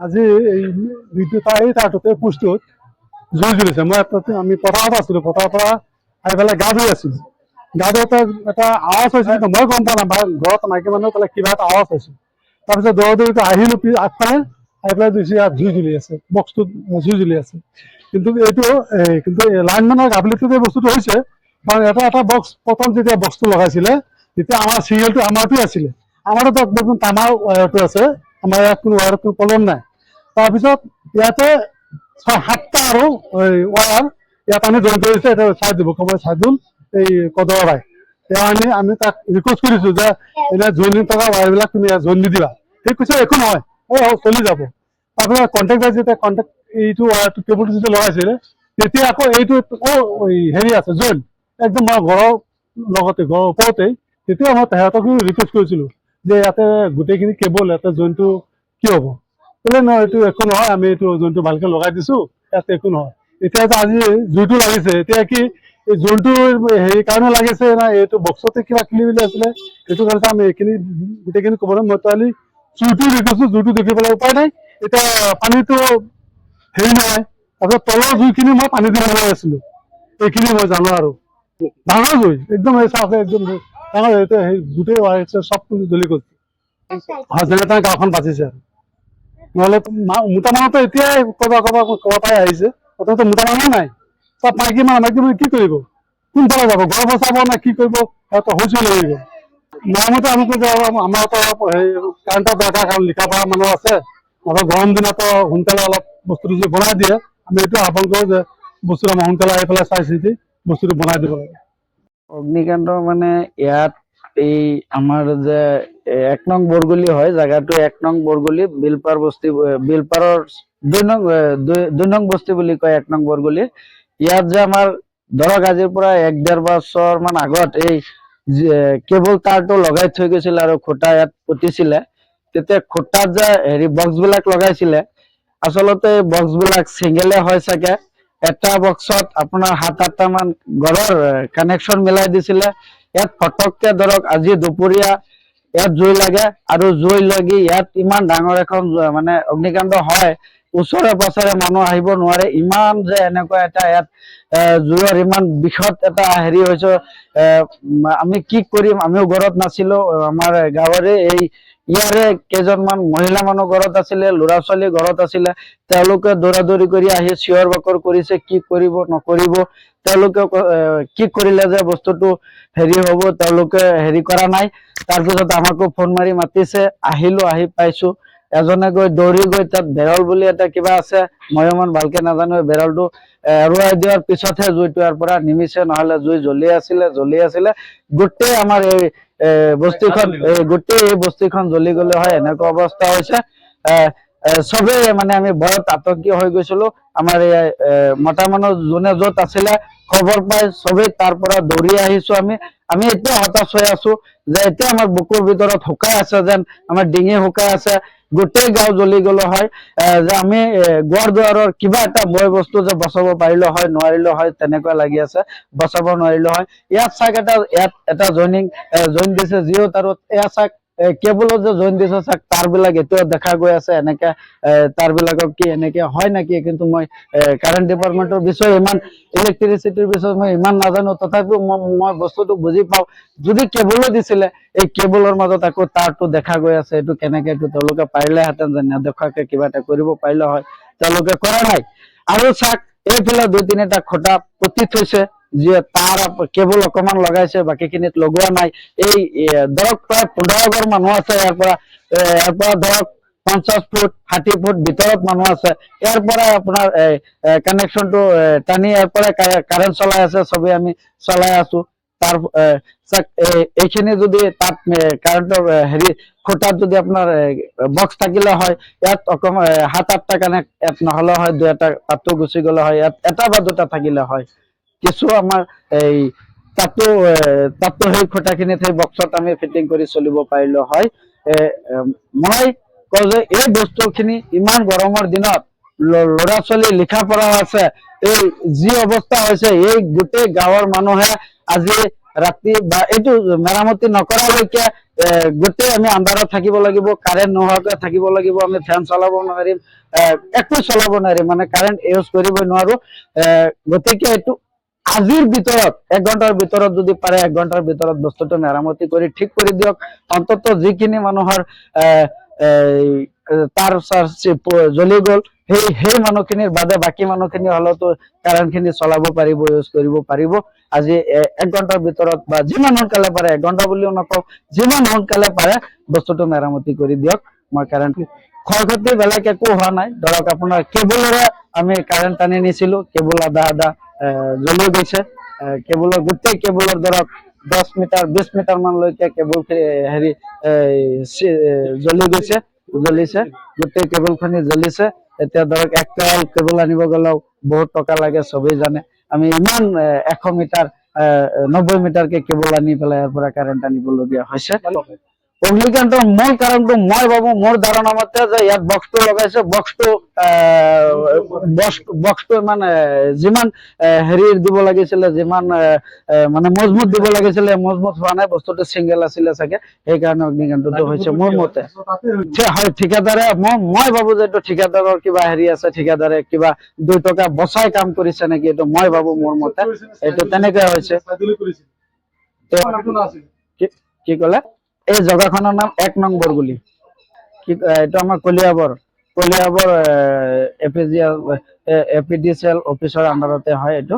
আজি এই বিদ্যুৎ এই তাঁৰটোতে পোষ্টটোত জুই জ্বলিছে। আমি পথাৰত আছিলোঁ, পথাৰৰ পৰা আহি পেলাই গা ধুই আছিলোঁ। গা ধুওঁতে এটা আৱাজ হৈছিল, কিন্তু মই গম পোৱা নাই, ঘৰত মাইকী মানুহ পেলাই কিবা এটা আৱাজ হৈছিল। তাৰপিছত দৌৰি আহিলোঁ আগফালে, আহি পেলাই দেখি ইয়াত জুই জ্বলি আছে, বক্সটোত জুই জ্বলি আছে। কিন্তু এইটো কিন্তু লাইনমেনৰ গাফিলতিত এই বস্তুটো হৈছে, কাৰণ এটা বক্স প্ৰথম যেতিয়া বক্সটো লগাইছিলে তেতিয়া আমাৰ চিৰিয়েলটো আমাৰটোৱে আছিলে। আমাৰতো একদম তামাৰ ৱায়াৰটো আছে, আমাৰ ইয়াত কোনো ৱায়াৰৰ কোনো প্ৰব্লেম নাই। তাৰপিছত ইয়াতে 6-7টা আৰু ৱায়াৰ ইয়াত আমি জইন কৰিছোঁ। এটা চাইদুল খবৰ চাইদুল এই কদৰাই আমি তাক ৰিকুৱেষ্ট কৰিছোঁ যে এনে জইন থকা ৱায়াৰবিলাক তুমি ইয়াত জইন নিদিবা। সেই কৈছে একো নহয়, চলি যাব। তাৰপিছত কণ্টেক্টাৰ যেতিয়া এইটো ৱায়াৰটো কেবুলটো যেতিয়া লগাইছিলে তেতিয়া আকৌ এইটো হেৰি আছে জইন একদম মই ঘৰৰ লগতে ঘৰৰ ওপৰতেই। তেতিয়া মই তেহেঁতক ৰিকুৱেষ্ট কৰিছিলোঁ যে ইয়াতে গোটেইখিনি কেবল ইয়াতে জইনটো কি হ'ব? বোলে নহয়, এইটো একো নহয়, আমি এইটো জইনটো ভালকে লগাই দিছোঁ, ইয়াতে একো নহয়। এতিয়া আজি জুইটো লাগিছে, এতিয়া কি এই জইনটো হেৰি কাৰণে লাগিছে না এইটো বক্সতে কিবা খেলি মেলি আছিলে, সেইটো কাৰণে আমি এইখিনি গোটেইখিনি ক'ব নোৱাৰিম। মই তালি জুইটো দেখিছোঁ, জুইটো দেখি পেলাই উপায় নাই। এতিয়া পানীটো হেৰি নহয়, তাৰপিছত তলৰ জুইখিনি মই পানী দি লগাই আছিলোঁ, এইখিনি মই জানো। আৰু ডাঙৰ জুই একদম এই চাওক, একদম ডাঙৰ সেই গোটেই চব জ্বলি গ'ল। যেনে তেনে গাঁওখন বাচিছে আৰু নহ'লে মোটা মানুহতো এতিয়াই ক'ব পাই আহিছে, প্ৰথমতে মোটা মানুহ নাই, চব মাইকী মানুহ কি কৰিব? কোনফালে যাব? ঘৰ বচাব নে কি কৰিব? সিহঁতৰ হৈছিল লাগিব। মতে আমি আমাৰতো অলপ হেৰি কাৰেণ্টৰ দৰকাৰ, কাৰণ লিখা পঢ়া মানুহ আছে। অলপ গৰম দিনতো সোনকালে অলপ বস্তুটো যদি বনাই দিয়ে, আমি এইটো আহ্বান কৰোঁ যে বস্তুটো আমাৰ সোনকালে আহি পেলাই চাই চিতি বস্তুটো বনাই দিব লাগে। অগ্নিকাণ্ড মানে ইয়াত এই আমাৰ যে 1 নং বৰগুলি হয়, জাগাটো 1 নং বৰগুলি বিলপাৰ বস্তি, বিলপাৰৰ 2 নং বস্তি বুলি কয় 1 নং বৰগুলি। ইয়াত যে আমাৰ ধৰক আজিৰ পৰা 1-1.5 বছৰ মান আগত এই কেবল তাৰটো লগাই থৈ গৈছিল আৰু খুঁটা ইয়াত পুতিছিলে। তেতিয়া খুঁটাত যে হেৰি বক্স বিলাক লগাইছিলে, আচলতে বক্স বিলাক চিংগেলে হয় চাগে। এটা বক্সত আপোনাৰ 7-8টা মান ঘৰৰ কানেকশ্যন মিলাই দিছিলে। ইয়াত ফটককে ধৰক আজি দুপৰীয়া ইয়াত জুই লাগে, আৰু জুই লাগি ইয়াত ইমান ডাঙৰ এখন মানে অগ্নিকাণ্ড হয়, ওচৰে পাছৰে মানুহ আহিব নোৱাৰে। ইমান যে এনেকুৱা এটা ইয়াত জুইৰ ইমান বিষদ এটা হেৰি হৈছে, আমি কি কৰিম? আমিও ঘৰত নাছিলো, আমাৰ গাঁৱৰে ইয়াৰে কেইজনমান মহিলা মানুহ ঘৰত আছিলে, ল'ৰা ছোৱালী ঘৰত আছিলে। তেওঁলোকে দৌৰা দৌৰি কৰি আহি চিঞৰ বাখৰ কৰিছে, কি কৰিব নকৰিব। তেওঁলোকে কি কৰিলে যে বস্তুটো হেৰি হ'ব, তেওঁলোকে হেৰি কৰা নাই। তাৰপিছত আমাকো ফোন মাৰি মাতিছে, আহিলো, আহি পাইছো। এজনে গৈ দৌৰি গৈ তাত বেৰল বুলি এটা কিবা আছে, মই ইমান ভালকে নাজানো। বেৰলটো এৰুৱাই দিয়াৰ পিছতহে জুইটো ইয়াৰ পৰা নিমিছে, নহলে জুই জ্বলি আছিলে। গোটেই আমাৰ এই বস্তিখন, গোটেই এই বস্তিখন জ্বলি গলে হয়, এনেকুৱা অৱস্থা হৈছে। চবেই মানে আমি ভয়ত আতংকি হৈ গৈছিলো। আমাৰ এই মতা মানুহ যোনে য'ত আছিলে খবৰ পাই চবেই তাৰ পৰা দৌৰি আহিছো। আমি এতিয়া হতাশ হৈ আছো যে এতিয়া আমাৰ বুকুৰ ভিতৰত শুকাই আছে, যেন আমাৰ ডিঙি শুকাই আছে। গোটেই গাঁও জ্বলি গলে হয়, যে আমি গোৱাৰ দুৱাৰৰ কিবা এটা বয় বস্তু যে বচাব পাৰিলো হয়, নোৱাৰিলো হয়, তেনেকুৱা লাগি আছে। বচাব নোৱাৰিলো হয়। ইয়াত চাক ইয়াত এটা জইন দিছে জিঅ' তাৰত। এয়া চাক কেবুলত যে জইন দিছে, চাক তার বিলাক এতিয়াও দেখা গৈ আছে। এনেকে তার বিলাকক কি এনেকে হয় নাকি? কিন্তু মই কাৰেণ্ট ডিপাৰ্টমেন্টৰ বিষয়ে ইমান, ইলেক্ট্ৰিচিটিৰ বিষয়ে মই ইমান নাজানো। তথাপিও মই বস্তুটো বুজি পাওঁ, যদি কেবলো দিছিলে, এই কেবলৰ মাজত আকৌ তাৰটো দেখা গৈ আছে। এইটো কেনেকে, এইটো তেওঁলোকে পাৰিলেহেঁতেন যে নেদেখাকে কিবা এটা কৰিব পাৰিলে হয়, তেওঁলোকে কৰা নাই। আৰু চাক এইফালে 2-3টা খুঁটা পুতি থৈছে, যিয়ে তাৰ কেবল অকমান লগাইছে, বাকী খিনিত লগোৱা নাই। এই ধৰক প্ৰায় 15 ঘৰ মানুহ আছে। ইয়াৰ পৰা ধৰক 50 ফুট 60 ফুট ভিতৰত মানুহ আছে। ইয়াৰ পৰা আপোনাৰ কানেকশ্যনটো টানি ইয়াৰ পৰা কাৰেণ্ট চলাই আছে, চবেই আমি চলাই আছো। তাৰ এইখিনি যদি তাত কাৰেণ্টৰ হেৰি খুঁটাত যদি আপোনাৰ বক্স থাকিলে হয়, ইয়াত অকমান 7-8টা কানেক্ট ইয়াত নহলে হয়, 2-এটা তাতো গুচি গলে হয়, ইয়াত 1টা বা 2টা থাকিলে হয়। কিছু আমাৰ তাতো সেই খুঁটাখিনিত সেই বক্সত আমি ফিটিং কৰি চলিব পাৰিলো হয়। মই কওঁ যে এই বস্তুখিনি ইমান গৰমৰ দিনত ল'ৰা ছোৱালী লিখা পঢ়া আছে, এই যি অৱস্থা হৈছে, এই গোটেই গাঁৱৰ মানুহে আজি ৰাতি বা এইটো মেৰামতি নকৰালৈকে গোটেই আমি আন্ধাৰত থাকিব লাগিব, কাৰেণ্ট নোহোৱাকৈ থাকিব লাগিব, আমি ফেন চলাব নোৱাৰিম, একো চলাব নোৱাৰিম, মানে কাৰেণ্ট ইউজ কৰিব নোৱাৰো। গতিকে এইটো আজিৰ ভিতৰত 1 ঘণ্টাৰ ভিতৰত যদি পাৰে 1 ঘণ্টাৰ ভিতৰত বস্তুটো মেৰামতি কৰি ঠিক কৰি দিয়ক। অন্তত যিখিনি মানুহৰ তাৰ জ্বলি গ'ল, সেই মানুহখিনিৰ বাদে বাকী মানুহখিনি হলেতো কাৰেণ্ট খিনি চলাব পাৰিব, ইউজ কৰিব পাৰিব। আজি 1 ঘণ্টাৰ ভিতৰত বা যিমান সোনকালে পাৰে, 1 ঘণ্টা বুলিও নকওঁ, যিমান সোনকালে পাৰে বস্তুটো মেৰামতি কৰি দিয়ক। মই কাৰেণ্ট ক্ষয়ক্ষতি বেলেগ একো হোৱা নাই। ধৰক আপোনাৰ কেবুলেৰে আমি কাৰেণ্ট টানি নিছিলো, কেবুল আধা জ্বলি গৈছে। কেবুলৰ গোটেই কেবুলৰ ধৰক 10 মিটাৰ 20 মিটাৰ মানলৈকে কেবুল হেৰি জ্বলিছে, গোটেই কেবুল খিনি জ্বলিছে। এতিয়া ধৰক 1 কেবুল আনিব গ'লেও বহুত টকা লাগে, চবেই জানে। আমি ইমান 100 মিটাৰ 90 মিটাৰকে কেবুল আনি পেলাই ইয়াৰ পৰা কাৰেণ্ট আনিবলগীয়া হৈছে। অগ্নিকাণ্ডৰ মূল কাৰণটো মই ভাবো, মোৰ ধাৰণা মতে যে ইয়াত বক্সটো লগাইছে, বক্সটো মানে যিমান হেৰি দিব লাগিছিলে, যিমান মানে মজবুত দিব লাগিছিলে, মজবুত হোৱা নাই, বস্তুটো চিংগেল আছিলে চাগে, সেইকাৰণে অগ্নিকাণ্ডটো হৈছে মোৰ মতে। হয়, ঠিকাদাৰে মই ভাবো যে এইটো ঠিকাদাৰৰ কিবা হেৰি আছে, ঠিকাদাৰে কিবা 2 টকা বচাই কাম কৰিছে নেকি, এইটো মই ভাবো, মোৰ মতে এইটো তেনেকৈ হৈছে। কি ক'লে? এই জগাখনৰ নাম 1 নং বৰগুলি। এইটো আমাৰ কলিয়াবৰ এপিডিচিএল অফিচৰ আণ্ডাৰতে হয় এইটো।